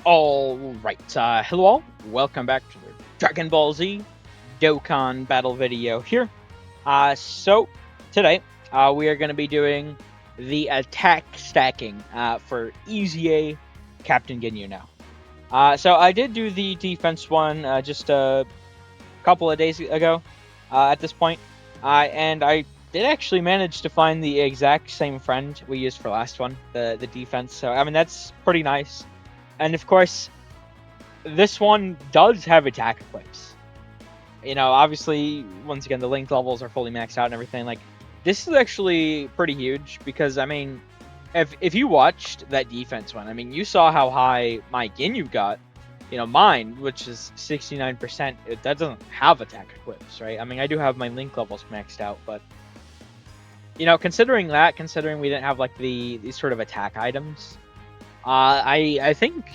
Alright, hello all, welcome back to the Dragon Ball Z Dokkan battle video here. So today, we are going to be doing the attack stacking for EZA Captain Ginyu now. So I did do the defense one just a couple of days ago at this point, and I did actually manage to find the exact same friend we used for last one, the defense, so I mean that's pretty nice. And of course, this one does have attack equips. You know, obviously, once again, the link levels are fully maxed out and everything. Like, this is actually pretty huge because, I mean, if you watched that defense one, I mean, you saw how high my Ginyu got. You know, mine, which is 69%, that doesn't have attack equips, right? I mean, I do have my link levels maxed out, but you know, considering we didn't have like these sort of attack items, I think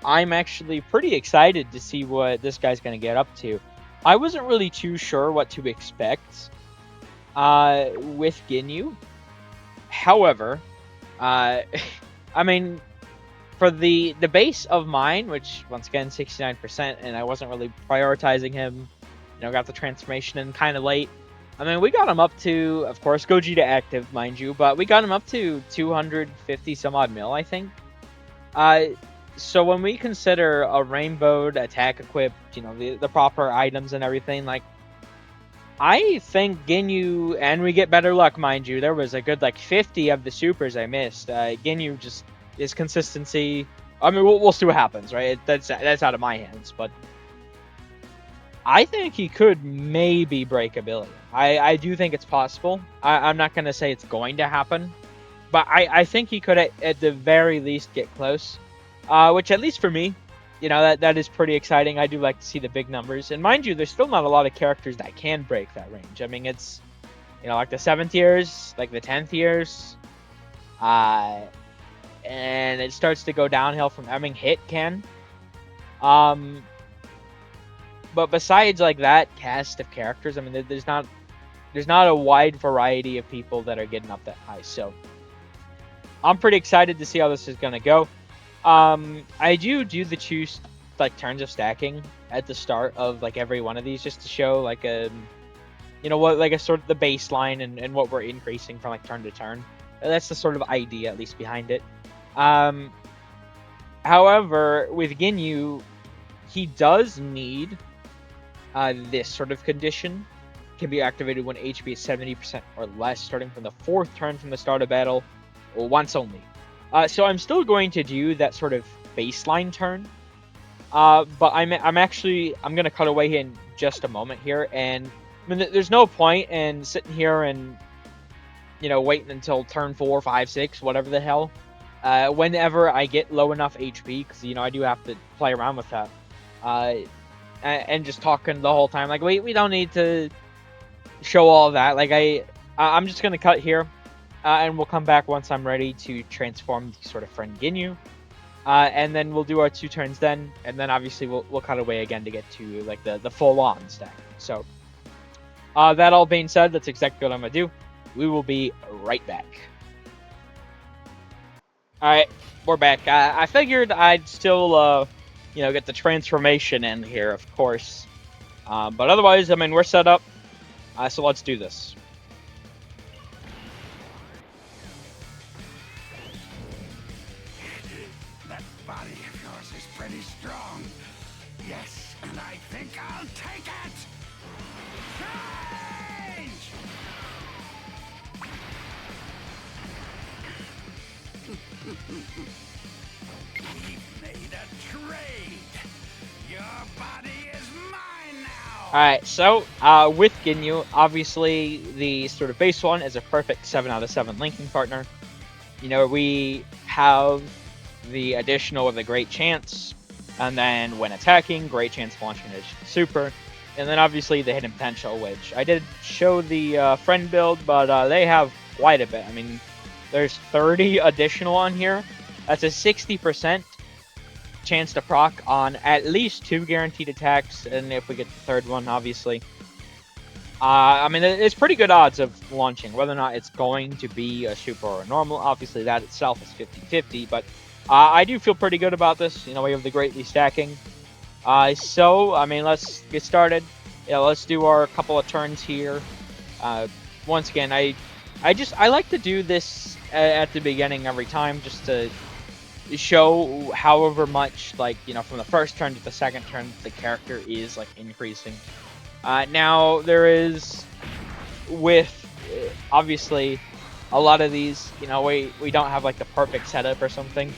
I'm actually pretty excited to see what this guy's going to get up to. I wasn't really too sure what to expect with Ginyu. However, I mean, for the base of mine, which once again 69%, and I wasn't really prioritizing him, you know, got the transformation in kind of late. I mean, we got him up to, of course, Goji to active, mind you, but we got him up to 250 some odd mil, I think. So when we consider a rainbowed attack equipped, you know, the proper items and everything, like, I think Ginyu, and we get better luck, mind you, there was a good, like, 50 of the supers I missed. Ginyu just, his consistency, I mean, we'll see what happens, right? That's out of my hands, but I think he could maybe break a billion. I do think it's possible. I'm not going to say it's going to happen, but I think he could at the very least get close. Which, at least for me, you know, that is pretty exciting. I do like to see the big numbers. And mind you, there's still not a lot of characters that can break that range. I mean, it's, you know, like the 7th years, like the 10th years. And it starts to go downhill from, I mean, Hit can. But besides, like, that cast of characters, I mean, there's not a wide variety of people that are getting up that high. So I'm pretty excited to see how this is going to go. I do the two like turns of stacking at the start of like every one of these just to show like a, you know, what, like a sort of the baseline and what we're increasing from like turn to turn. That's the sort of idea at least behind it. However, with Ginyu, he does need this sort of condition. Can be activated when HP is 70% or less, starting from the 4th turn from the start of battle, or once only. So I'm still going to do that sort of baseline turn, but I'm gonna cut away in just a moment here, and I mean, there's no point in sitting here and, you know, waiting until turn 4, 5, 6, whatever the hell, whenever I get low enough HP, because, you know, I do have to play around with that, and just talking the whole time, like, we don't need to show all of that, like, I'm just gonna cut here. And we'll come back once I'm ready to transform the sort of friend Ginyu. And then we'll do our 2 turns then. And then obviously we'll cut away again to get to like the full-on stack. So that all being said, that's exactly what I'm going to do. We will be right back. Alright, we're back. I figured I'd still, you know, get the transformation in here, of course. But otherwise, I mean, we're set up. So let's do this. Body of yours is pretty strong. Yes, and I think I'll take it! Change! We've made a trade. Your body is mine now! Alright, so with Ginyu, obviously the sort of base one is a perfect 7 out of 7 linking partner. You know, we have the additional with a great chance, and then when attacking, great chance of launching a super, and then obviously the hidden potential, which I did show the friend build, but they have quite a bit. I mean, there's 30 additional on here. That's a 60% chance to proc on at least 2 guaranteed attacks, and if we get the 3rd one, obviously. I mean, it's pretty good odds of launching, whether or not it's going to be a super or a normal. Obviously, that itself is 50-50, but I do feel pretty good about this. You know, we have the greatly stacking. So, I mean, let's get started. Yeah, let's do our couple of turns here. Once again, I like to do this at the beginning every time, just to show however much, like, you know, from the first turn to the second turn, the character is, like, increasing. Now, there is, with, obviously, a lot of these, you know, we don't have, like, the perfect setup or something.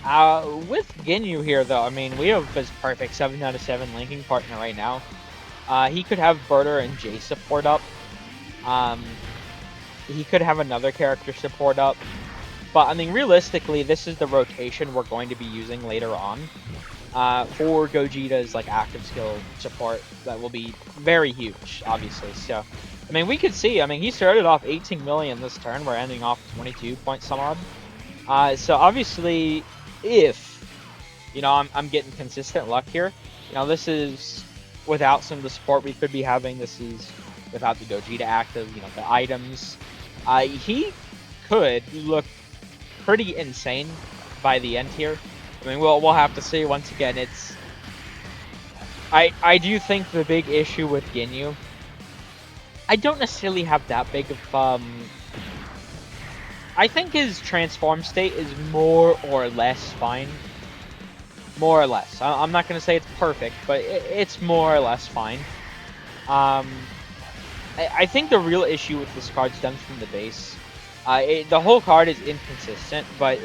With Ginyu here, though, I mean, we have his perfect 7 out of 7 linking partner right now. He could have Berter and Jay support up. He could have another character support up. But, I mean, realistically, this is the rotation we're going to be using later on. For Gogeta's, like, active skill support, that will be very huge, obviously. So, I mean, we could see, I mean, he started off 18 million this turn. We're ending off 22 point some odd. So, obviously, if, you know, I'm getting consistent luck here, you know, this is without some of the support we could be having. This is without the Gogeta active, you know, the items. He could look pretty insane by the end here. I mean, we'll have to see. Once again, it's... I do think the big issue with Ginyu, I don't necessarily have that big of... I think his transform state is more or less fine. More or less. I'm not going to say it's perfect, but it's more or less fine. I think the real issue with this card stems from the base. The whole card is inconsistent, but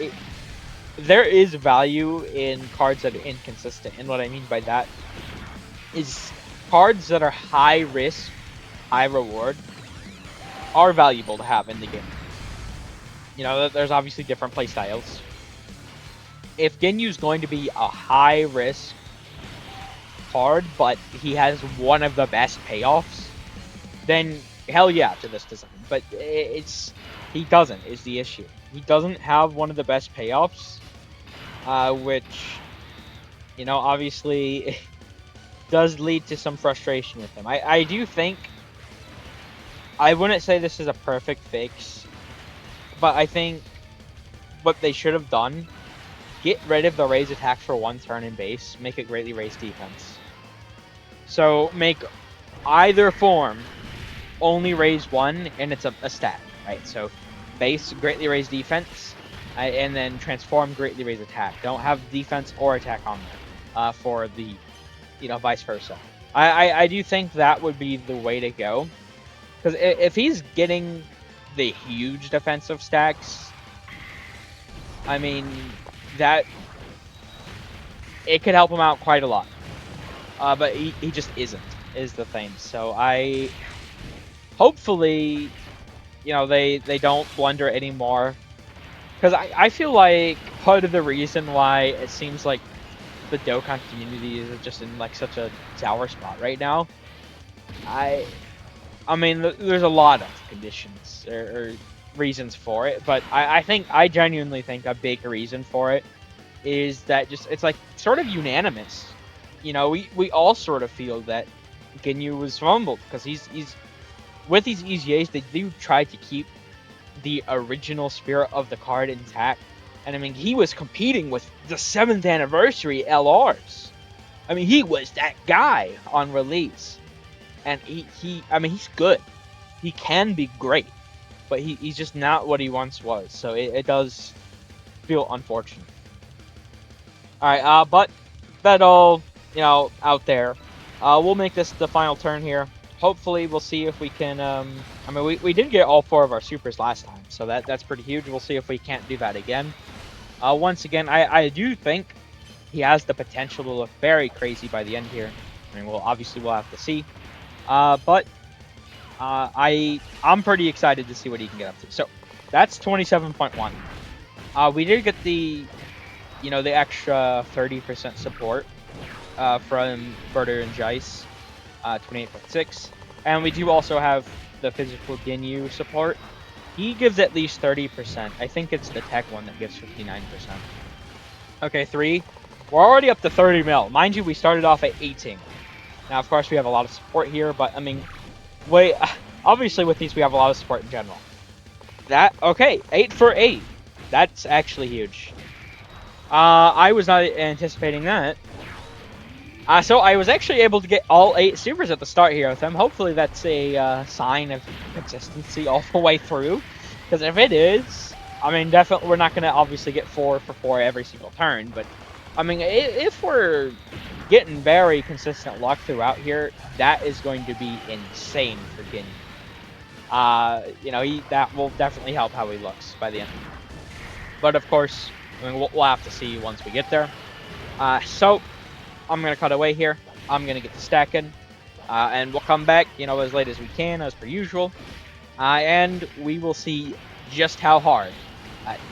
there is value in cards that are inconsistent. And what I mean by that is cards that are high risk, high reward are valuable to have in the game. You know, there's obviously different playstyles. If Ginyu's going to be a high risk card, but he has one of the best payoffs, then hell yeah to this design. But he doesn't, is the issue. He doesn't have one of the best payoffs, which, you know, obviously does lead to some frustration with him. I do think, I wouldn't say this is a perfect fix, but I think what they should have done, get rid of the raise attack for one turn in base, make it greatly raised defense. So make either form only raise one, and it's a stat, right? So base, greatly raised defense, and then transform, greatly raised attack. Don't have defense or attack on there for the, you know, vice versa. I do think that would be the way to go, because if he's getting the huge defensive stacks, I mean, that it could help him out quite a lot. But he just isn't, is the thing. So hopefully, you know, they don't blunder anymore. Because I feel like part of the reason why it seems like the Dokkan community is just in, like, such a sour spot right now. I mean, there's a lot of conditions or reasons for it, but I genuinely think a big reason for it is that just, it's like sort of unanimous. You know, we all sort of feel that Ginyu was fumbled because he's with these EZAs, they do try to keep the original spirit of the card intact. And I mean, he was competing with the 7th anniversary LRs. I mean, he was that guy on release. And I mean, he's good. He can be great. But he's just not what he once was. So it does feel unfortunate. Alright, but that all, you know, out there. We'll make this the final turn here. Hopefully, we'll see if we can, I mean, we did get all 4 of our supers last time. So that's pretty huge. We'll see if we can't do that again. Once again, I do think he has the potential to look very crazy by the end here. I mean, we'll have to see. But I'm pretty excited to see what he can get up to. So that's 27.1. We did get the, you know, the extra 30% support from Berter and Jice, 28.6, and we do also have the physical Ginyu support. He gives at least 30%. I think it's the tech one that gives 59%. Okay, 3. We're already up to 30 mil. Mind you, we started off at 18. Now, of course, we have a lot of support here, but, I mean, obviously with these, we have a lot of support in general. Okay, 8 for 8. That's actually huge. I was not anticipating that. So I was actually able to get all 8 supers at the start here with him. Hopefully that's a sign of consistency all the way through. Because if it is, I mean, definitely we're not going to obviously get 4 for 4 every single turn. But, I mean, if we're getting very consistent luck throughout here, that is going to be insane for Ginyu. You know, that will definitely help how he looks by the end. But, of course, I mean, we'll have to see once we get there. So I'm going to cut away here. I'm going to get to stacking. And we'll come back, you know, as late as we can, as per usual. And we will see just how hard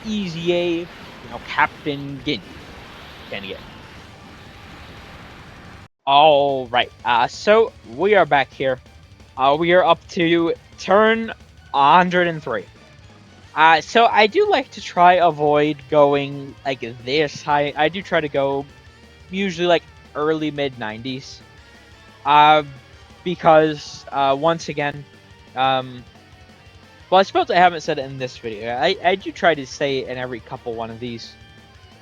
EZA, you know, Captain Ginyu can get. All right. So we are back here. We are up to turn 103. So I do like to try avoid going like this high. I do try to go usually like early mid 90s. Because once again, well, I suppose I haven't said it in this video. I do try to say it in every couple one of these.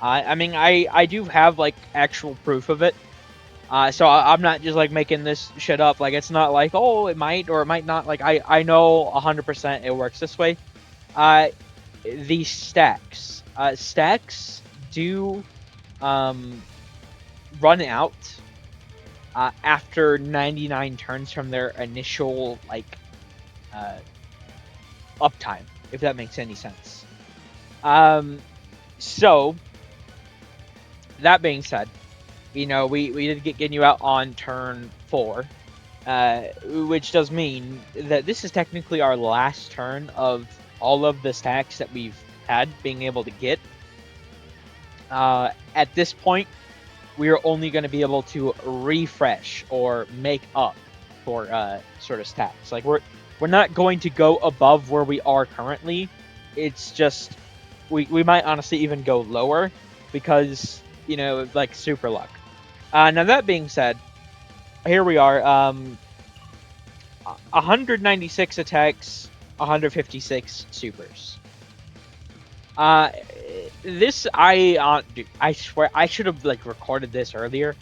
I mean, I do have like actual proof of it. So I'm not just like making this shit up. Like it's not like, oh, it might or it might not. Like I know 100% it works this way. These stacks do run out after 99 turns from their initial like uptime, if that makes any sense. So that being said, you know, we did get Ginyu out on turn 4, which does mean that this is technically our last turn of all of the stacks that we've had being able to get. At this point, we are only going to be able to refresh or make up for sort of stats. Like we're not going to go above where we are currently. It's just we might honestly even go lower because, you know, like super luck. Now that being said, here we are. 196 attacks, 156 supers. This I swear I should have like recorded this earlier.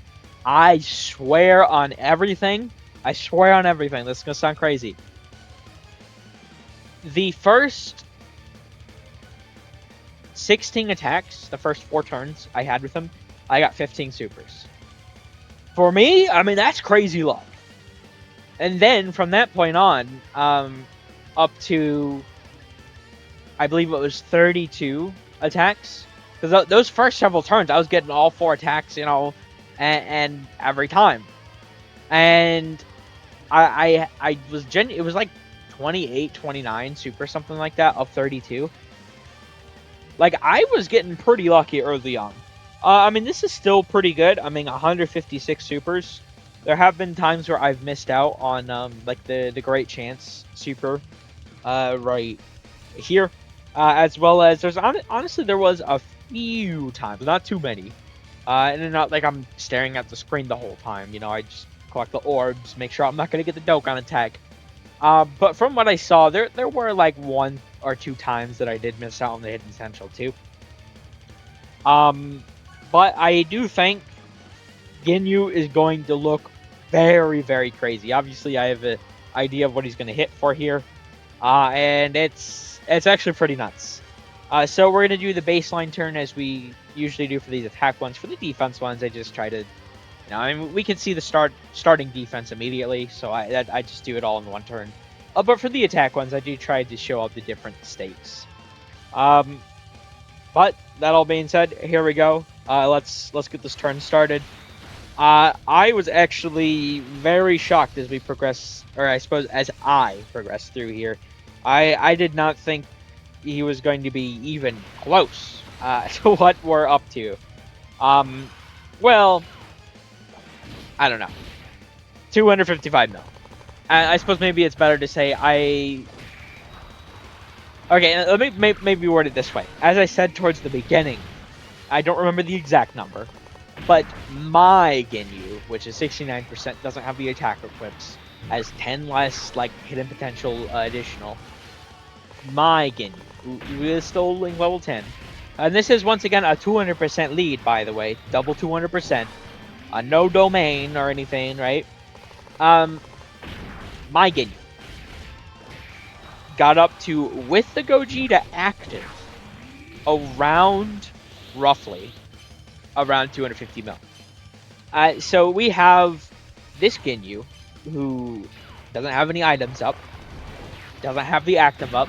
I swear on everything. I swear on everything. This is gonna sound crazy. The first 16 attacks, the first 4 turns I had with him, I got 15 supers. For me, I mean that's crazy luck. And then from that point on, up to I believe it was 32 attacks. Because those first several turns, I was getting all 4 attacks, you know, and every time. And I was it was like 28, 29 super, something like that, of 32. Like, I was getting pretty lucky early on. I mean, this is still pretty good. I mean, 156 supers. There have been times where I've missed out on, like, the Great Chance super right here. As well as, there's honestly, there was a few times, not too many. And not like I'm staring at the screen the whole time. You know, I just collect the orbs, make sure I'm not going to get the Dokkan attack. But from what I saw, there were like 1 or 2 times that I did miss out on the hidden potential too. But I do think Ginyu is going to look very, very crazy. Obviously, I have an idea of what he's going to hit for here. And it's actually pretty nuts. So we're going to do the baseline turn as we usually do for these attack ones. For the defense ones, I just try to, you know, I mean, we can see the starting defense immediately, so I just do it all in 1 turn. But for the attack ones, I do try to show up the different stakes. But that all being said, here we go. Let's get this turn started. I was actually very shocked as we progress, or I suppose as I progress through here. I did not think he was going to be even close to what we're up to. Well, I don't know. 255 mil. I suppose maybe it's better to say Okay, let me maybe word it this way. As I said towards the beginning, I don't remember the exact number, but my Ginyu, which is 69%, doesn't have the attack equips, has 10 less like hidden potential additional. My Ginyu, who is still link level 10, And this is, once again, a 200% lead, by the way. Double 200%. No domain or anything, right? My Ginyu got up to, with the Gogeta active, roughly around 250 mil. So we have this Ginyu, who doesn't have any items up, doesn't have the active up,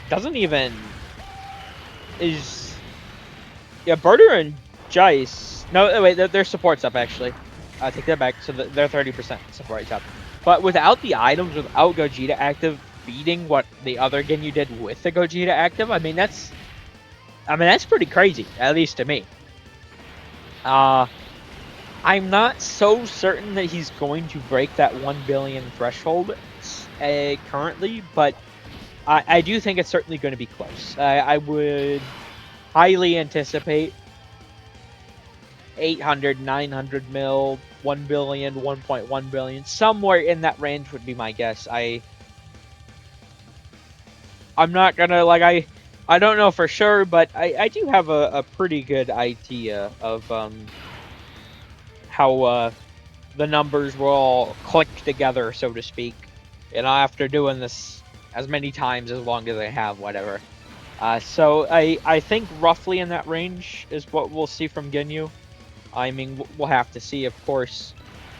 doesn't even is Berter and Jice. No, wait, their support's up actually. Take that back. So they're 30% support's up. But without the items, without Gogeta active beating what the other Ginyu did with the Gogeta active, I mean that's pretty crazy, at least to me. I'm not so certain that he's going to break that 1 billion threshold currently, but I do think it's certainly going to be close. I would highly anticipate 800, 900 mil, 1 billion, 1.1 billion, somewhere in that range would be my guess. I'm not gonna, I don't know for sure, but I do have a pretty good idea of how the numbers will all click together, so to speak. You know, after doing this as many times as long as I have, whatever. So I think roughly in that range is what we'll see from Ginyu. I mean, we'll have to see, of course.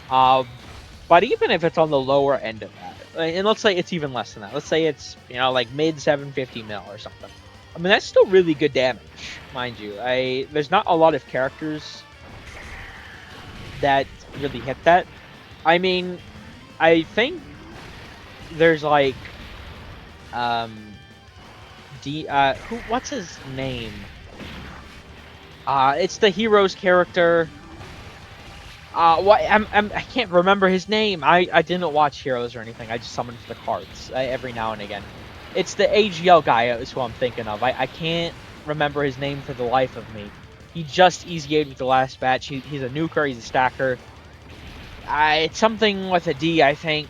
But even if it's on the lower end of that, and let's say it's even less than that. Let's say it's, like mid 750 mil or something. I mean, that's still really good damage, mind you. There's not a lot of characters that really hit that. I mean, I think there's like what's his name? It's the hero's character. I can't remember his name. I didn't watch Heroes or anything. I just summoned for the cards every now and again. It's the AGL guy is who I'm thinking of. I can't remember his name for the life of me. He just EZA'd with the last batch. He's a nuker. He's a stacker. It's something with a D, I think.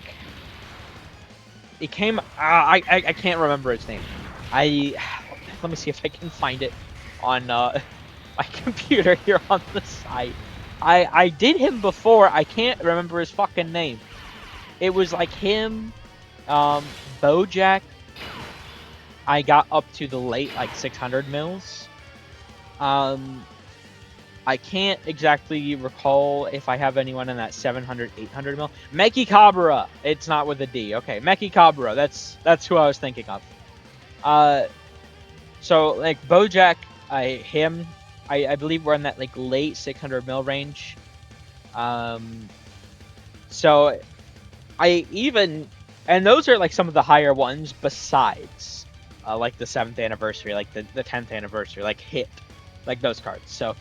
It came. I can't remember its name. Let me see if I can find it on my computer here on the site. I did him before. I can't remember his fucking name. It was like him, Bojack. I got up to the late 600 mils. I can't exactly recall if I have anyone in that 700, 800 mil. Meki Kabura. It's not with a D. Okay, Meki Kabura. That's who I was thinking of. So like Bojack, him. I believe we're in that late 600 mil range. So and those are some of the higher ones besides like the 7th anniversary, like the 10th anniversary, hit, those cards. So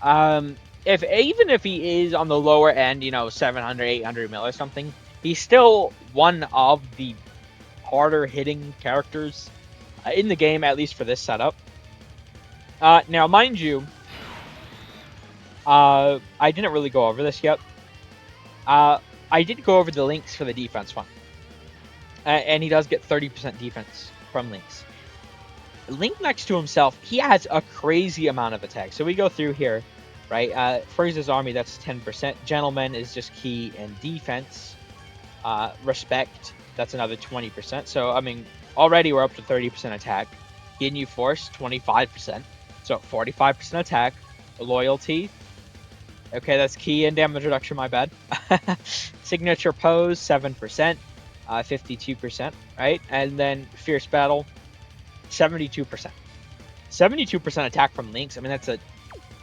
even if he is on the lower end, 700, 800 mil or something, he's still one of the harder hitting characters in the game, at least for this setup. Now, mind you, I didn't really go over this yet. I did go over the links for the defense one. And he does get 30% defense from links. Link next to himself, he has a crazy amount of attack. So we go through here, right? Frieza's army, that's 10%. Gentleman is just key and defense. Respect, that's another 20%. So, I mean, already we're up to 30% attack. Ginyu Force, 25%. So 45% attack. Loyalty. Okay, that's key and damage reduction, my bad. Signature Pose, 7%. 52%, right? And then Fierce Battle, 72%. 72% attack from Links. I mean,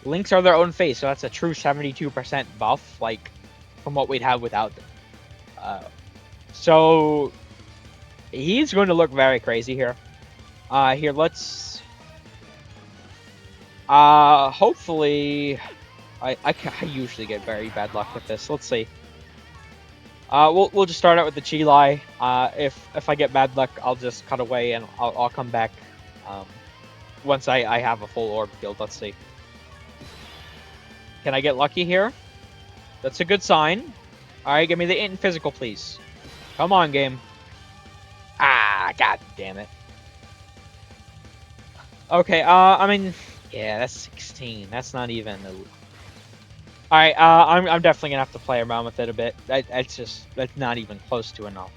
Links are their own face, so that's a true 72% buff, from what we'd have without them. So he's going to look very crazy here. Here, let's... hopefully... I usually get very bad luck with this. Let's see. We'll just start out with the Chilai. If I get bad luck, I'll just cut away and I'll come back once I have a full orb guild. Let's see. Can I get lucky here? That's a good sign. Alright, give me the int and physical, please. Come on, game. Ah, god damn it. Okay, I mean, yeah, that's 16. That's not even. Alright, I'm definitely gonna have to play around with it a bit. That's not even close to enough.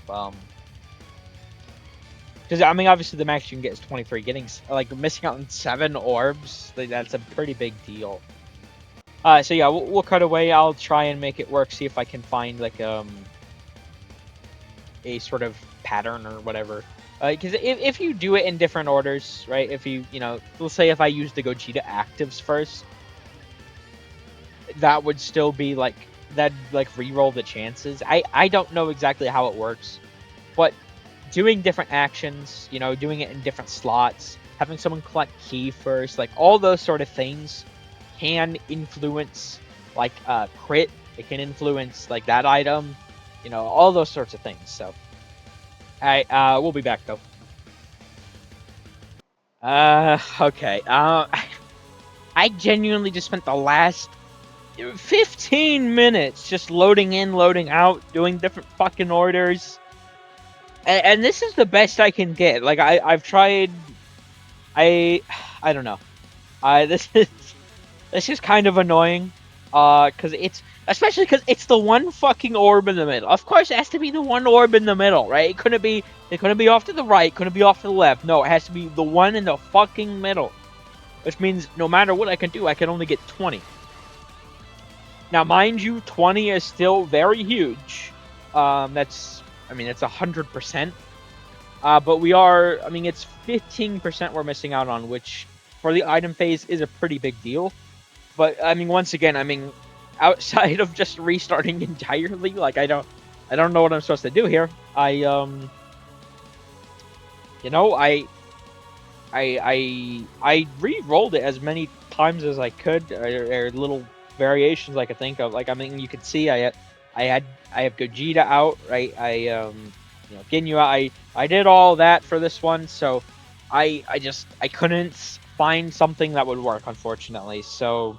Because I mean, obviously the max you can get is 23. Getting like missing out on 7 orbs, like, that's a pretty big deal. So yeah, we'll cut away. I'll try and make it work. See if I can find like a sort of pattern or whatever. Because if you do it in different orders, right? If you know, let's say if I use the Gogeta actives first, that would still be like that like re-roll the chances. I don't know exactly how it works, but doing different actions, you know, doing it in different slots, having someone collect key first, like all those sort of things can influence like crit. It can influence like that item, you know, all those sorts of things. So we'll be back though. Okay. I genuinely just spent the last 15 minutes just loading in, loading out, doing different fucking orders. And this is the best I can get. Like I've tried I I don't know. This is kind of annoying. Cuz it's especially cuz it's the one fucking orb in the middle. Of course it has to be the one orb in the middle, right? It couldn't be off to the right, couldn't be off to the left. No, it has to be the one in the fucking middle. Which means no matter what I can do, I can only get 20. Now, mind you, 20 is still very huge. I mean, it's 100%. But we are, I mean, it's 15% we're missing out on, which for the item phase is a pretty big deal. But I mean, once again, I mean, outside of just restarting entirely, like I don't know what I'm supposed to do here. You know, I re-rolled it as many times as I could, or little variations I could think of. Like I mean, you could see I have Gogeta out, right? You know, Ginyu. I did all that for this one, so I couldn't find something that would work, unfortunately. So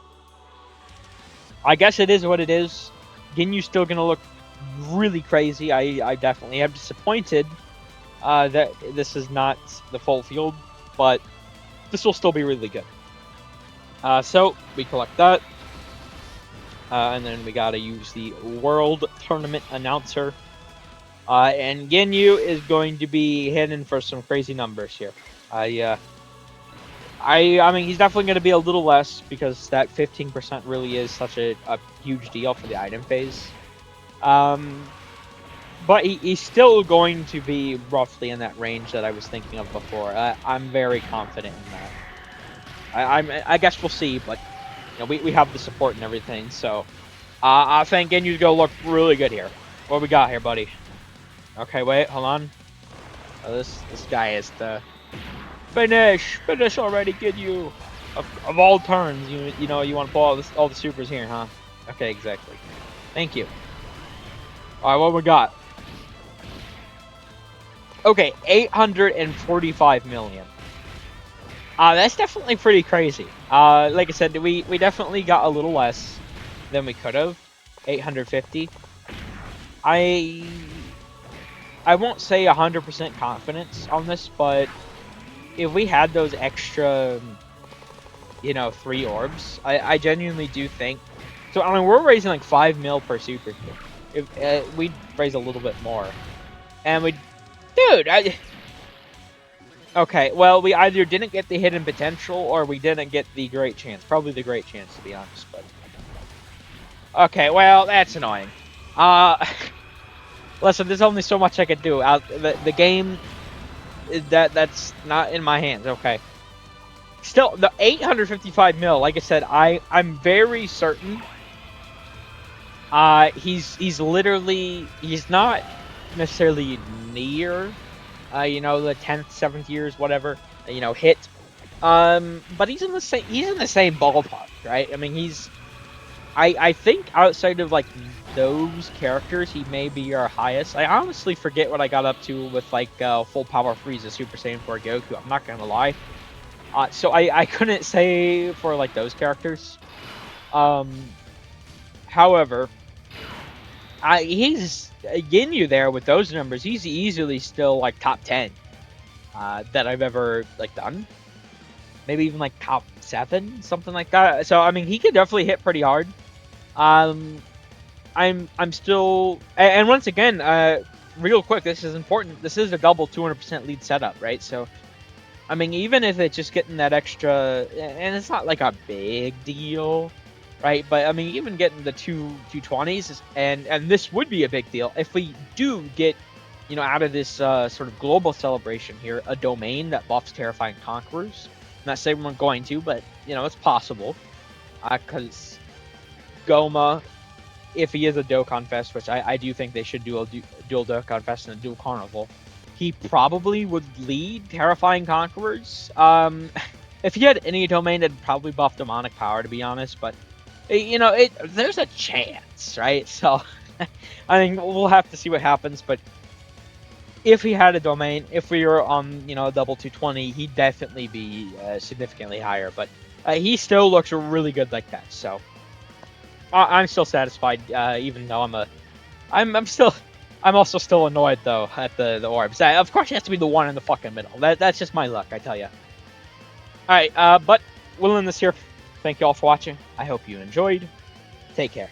I guess it is what it is. Ginyu's still gonna look really crazy. I definitely am disappointed that this is not the full field, but this will still be really good. So we collect that, and then we gotta use the World Tournament Announcer, and Ginyu is going to be hitting for some crazy numbers here. I mean, he's definitely going to be a little less because that 15% really is such a huge deal for the item phase. But he's still going to be roughly in that range that I was thinking of before. I'm very confident in that. I guess we'll see, but you know, we have the support and everything, so I think Genyu's gonna look really good here. What we got here, buddy? Okay, wait, hold on. Oh, this guy is the finish already, Ginyu. Of all turns, you know you want to pull all the supers here, huh? Okay, exactly. Thank you. All right, what we got? Okay, 845 million. That's definitely pretty crazy. Like I said, we definitely got a little less than we could have. 850. I won't say 100% confidence on this, but if we had those extra, you know, 3 orbs, I genuinely do think. So I mean, we're raising like 5 mil per super here. If we'd raise a little bit more, and we, dude, okay, well, we either didn't get the hidden potential or we didn't get the great chance. Probably the great chance, to be honest. But okay, well, that's annoying. Listen, there's only so much I can do. The game, that's not in my hands. Okay. Still, the 855 mil. Like I said, I'm very certain. He's literally, he's not necessarily near, you know, the 10th, 7th years, whatever, you know, hit. But he's in the same ballpark, right? I mean, I think outside of like those characters, he may be our highest. I honestly forget what I got up to with like full power Frieza, Super Saiyan 4 Goku. I'm not gonna lie. So I couldn't say for like those characters. However, he's Ginyu there with those numbers. He's easily still like top 10 that I've ever like done. maybe even like top 7, something like that. So I mean, he could definitely hit pretty hard. I'm still, and once again, real quick, this is important. This is a double 200% lead setup, right? So I mean, even if it's just getting that extra, and it's not like a big deal, right? But I mean, even getting the 220s, and this would be a big deal if we do get, you know, out of this sort of global celebration here, a domain that buffs Terrifying Conquerors. I'm not saying we're going to, but you know, it's possible. Because Goma, if he is a Dokkan Fest, which I do think they should do a dual Dokkan Fest and a dual Carnival, he probably would lead Terrifying Conquerors. If he had any domain, it'd probably buff Demonic Power, to be honest. But you know, there's a chance, right? So I think we'll have to see what happens. But if he had a domain, if we were on, you know, a double 220, he'd definitely be significantly higher. But he still looks really good like that. So I'm still satisfied, even though I'm also still annoyed though at the orbs. Of course, it has to be the one in the fucking middle. That's just my luck, I tell you. All right, but we'll end this here. Thank you all for watching. I hope you enjoyed. Take care.